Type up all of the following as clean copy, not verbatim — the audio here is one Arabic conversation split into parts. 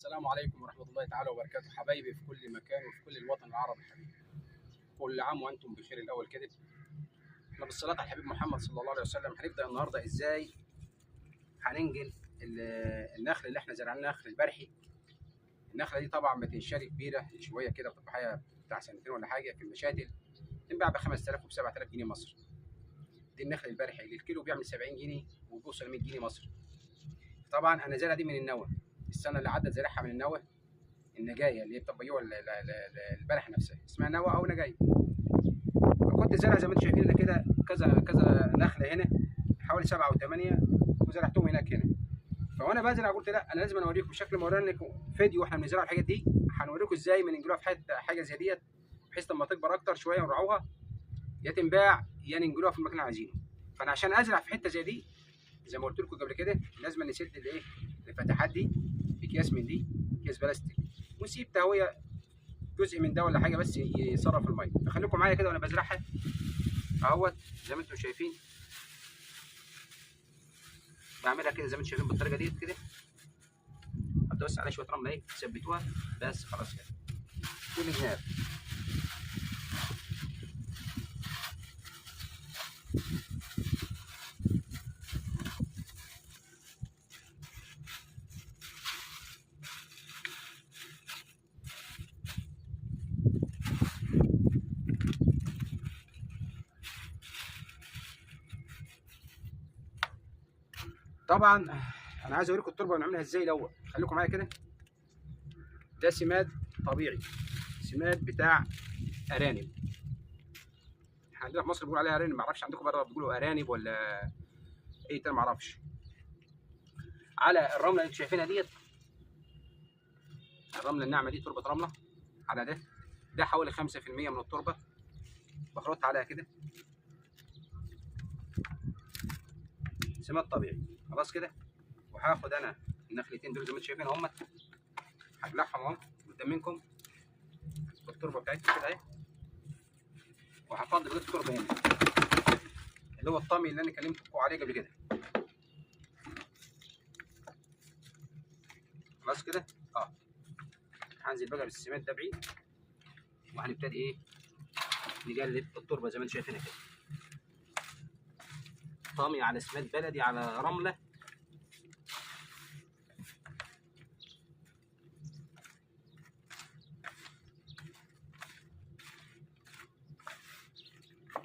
السلام عليكم ورحمة الله تعالى وبركاته، حبايبي في كل مكان وفي كل الوطن العربي. حبيبي كل عام وأنتم بخير. الأول كده احنا بالصلاة على الحبيب محمد صلى الله عليه وسلم هنبدأ النهاردة إزاي هننقل النخل اللي احنا زرعناه، النخل البرحي. النخلة دي طبعا بتنشري كبيرة شوية كده، بتبقى حاجة بتاع سنتين ولا حاجة في المشاتل، تنباع ب 5000 وب 7000 جنيه مصري. دي النخل البرحي اللي الكيلو بيعمل 70 جنيه وبيوصل 100 جنيه مصري. طبعا أنا زارعها دي من النوى، السنة اللي عدت زارعها من النوى، النجايه اللي هي بتبقى جوه البلح نفسها اسمها نوى او نجايه. فكنت زارع زي ما انتم شايفين كده كذا نخله هنا، حوالي 7 او 8، وزرعتهم هناك هنا. فوانا بزرع قلت لا، انا لازم اوريكم بشكل مورينك فيديو واحنا بنزرع الحاجات دي، هنوريكم ازاي بننقلوها في حاجه زي ديت، بحيث لما تكبر اكتر شويه ونرعوها يا تنباع يا ننقلوها في المكان اللي عايزينه. فانا عشان ازرع في حته زي دي، زي ما قلت لكم قبل كده، لازم نسد الايه، الفتحات دي باكياس من دي، اكياس بلاستيك، ونسيب تهويه جزء من ده ولا حاجه بس يصرف الميه. فخليكم معايا كده وانا بزرعها اهوت زي ما انتم شايفين. بعملها كده زي ما انتم شايفين بالطريقه ديت كده، ابدا بس على شويه رمله ايه تثبتوها بس، خلاص كده كل جناب. طبعا انا عايز اوريكم التربه بنعملها ازاي الاول، خليكم معايا كده. ده سماد طبيعي، سماد بتاع ارانب. احنا عندنا في مصر بيقولوا عليها ارانب، ما اعرفش عندكم بره بتقولوا ارانب ولا ايه تاني، ما اعرفش. على الرمله اللي انتم شايفينها ديت، الرمله الناعمه دي تربه رمله، على ده حوالي 5% من التربه، بخلط عليها كده سماد طبيعي. خلاص كده، وهاخد انا النخلتين دول زي ما انتم شايفين هم، هبلعهم اهو قدام منكم بالتربه بتاعتهم كده اهي، وهفضي بقيه التربه هنا اللي هو الطمي اللي انا كلمتكم عليه قبل كده. خلاص كده هنزل بقى بالسماد ده بعيد، وهنبتدي ايه نقلب التربه زي ما انتم شايفينها كده، طامي على سماد بلدي على رمله.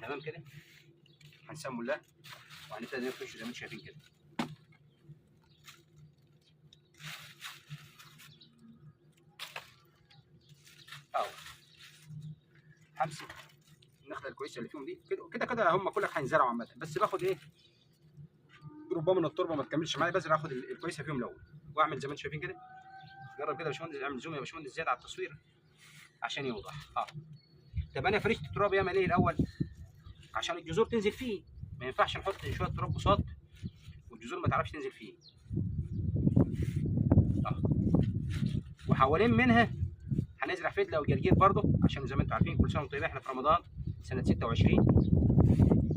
تمام كده، هنسموا الله وهنبتدي نفرش زي ما انتم شايفين كده. همسك النخله الكويسه اللي فيهم دي كده هم كلها هينزرعوا عامه، بس باخد ايه ربما من التربه ما تكملش معايا، بس اخد الكويسه فيهم الاول واعمل زي ما انتم شايفين كده. جرب كده يا باشمهندس، اعمل زوم يا باشمهندس زياده على التصوير عشان يوضح. طب انا فرشت التراب يعمل ايه الاول عشان الجذور تنزل فيه؟ ما ينفعش نحط شويه تراب بساط والجذور ما تعرفش تنزل فيه. وحوالين منها هنزرع فدله وجرجير برضه، عشان زي ما انتم عارفين كل سنه وانتم طيبين، احنا في رمضان سنه 26،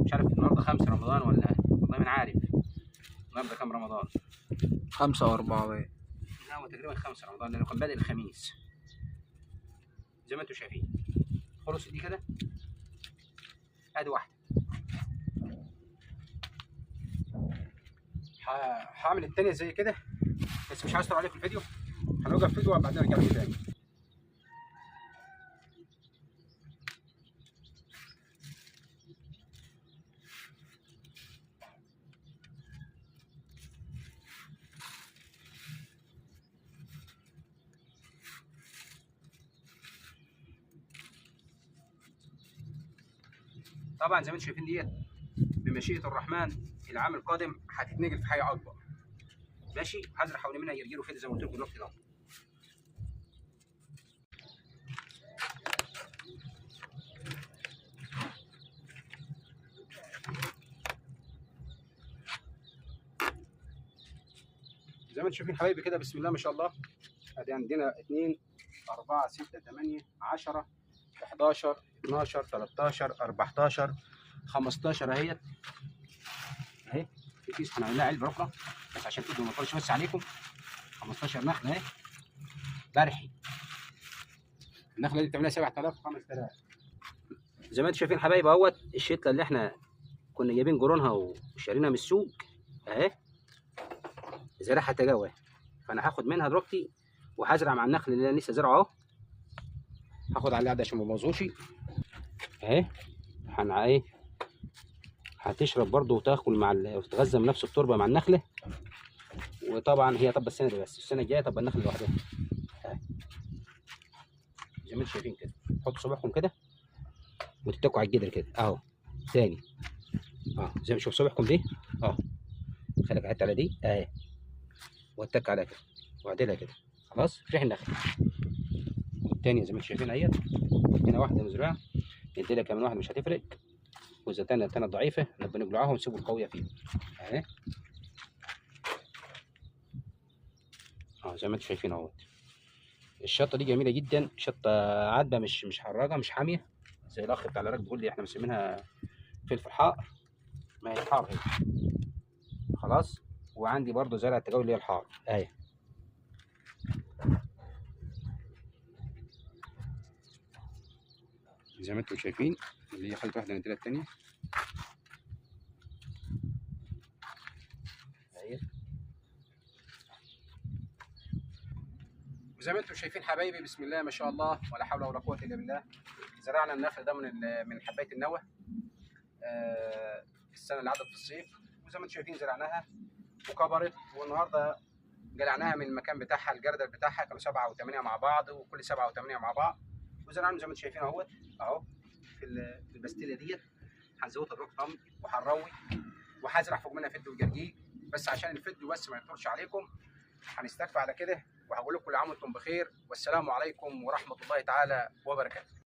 مش عارف النهارده 5 رمضان ولا والله ما عارف النهارده كام رمضان، 5 أو 4 باين. لا هو تقريبا 5 رمضان لانه كان بادئ الخميس زي ما انتم شايفين. خلص دي كده ادي واحده، هعمل الثانيه زي كده، بس مش عايز اطول عليكم الفيديو، هنوقف فيديو وبعدين ارجع لكم تاني. طبعا زي ما انتم شايفين ديت بمشيئه الرحمن العام القادم هتتنقل في حاجه اكبر. ماشي، هزرع حوالين منها يرجلوا كده زي ما قلت لكم دلوقتي. زي ما انتم شايفين حبايبي كده، بسم الله ما شاء الله. ادي عندنا 2 4 6 8 10 11 12 13 14 15 اهيت اهي. في كيس هنعمل لها علبه اخرى بس عشان تدوا ما اطولش بس عليكم. 15 نخله اهي برحي. النخله دي بتعملها 7000 و5000. زي ما انتم شايفين حبايبي اهوت الشتله اللي احنا كنا جايبين قرونها وشارينها من السوق اهي زرعها تجاوه. فانا هاخد منها دلوقتي وهزرع مع النخل اللي انا لسه زرعه اهو. هاخد على القعده عشان ما يبوظوش اهي. ايه هتشرب برضه وتاكل مع وتتغذى من نفس التربه مع النخله. وطبعا هي طب السنه دي بس، السنه الجايه طب النخله لوحدها اهي. زي ما انتم شايفين كده، حطوا صباعكم كده وتتكوا على الجدر كده اهو تاني زي ما تشوف صباعكم دي خليك حتى على دي اهي واتك عليها كده واعدلها كده خلاص. ريح النخل والتانية زي ما انتم شايفين اهيت. هنا واحده مزروعه نديلها كمان واحده مش هتفرق. واذا التانية ضعيفه نبقى نقلعها ونسيب القويه فيها اهي. زي ما انتم شايفين اهوت. الشطه دي جميله جدا، شطه عادبه مش حراقه مش حاميه زي الاخ بتاع العراق بيقول لي احنا مسمينها فلفل حار. ما هي حار هي خلاص. وعندي برضو زرع التجاوي اللي هي الحار اهي. زي ما انتم شايفين اللي هي خلت واحده نديلها التانية اهي. وزي ما انتم شايفين حبايبي بسم الله ما شاء الله ولا حول ولا قوه الا بالله. زرعنا النخل ده من حبايه النوى السنه اللي عدت في الصيف. وزي ما انتم شايفين زرعناها وكبرت. والنهارده جلعناها من المكان بتاعها الجردل بتاعها. كانوا 7 و8 مع بعض وكل 7 و8 مع بعض. وزرعناهم زي ما انتم شايفين اهوت اهو في البستيله ديت. هنزودها دروك طمي وهنروي وهزرع فوق منها فد وجرجير بس عشان الفد بس ما يطولش عليكم. هنستكفى على كده وهقول لكم كل عام وانتم بخير والسلام عليكم ورحمه الله تعالى وبركاته.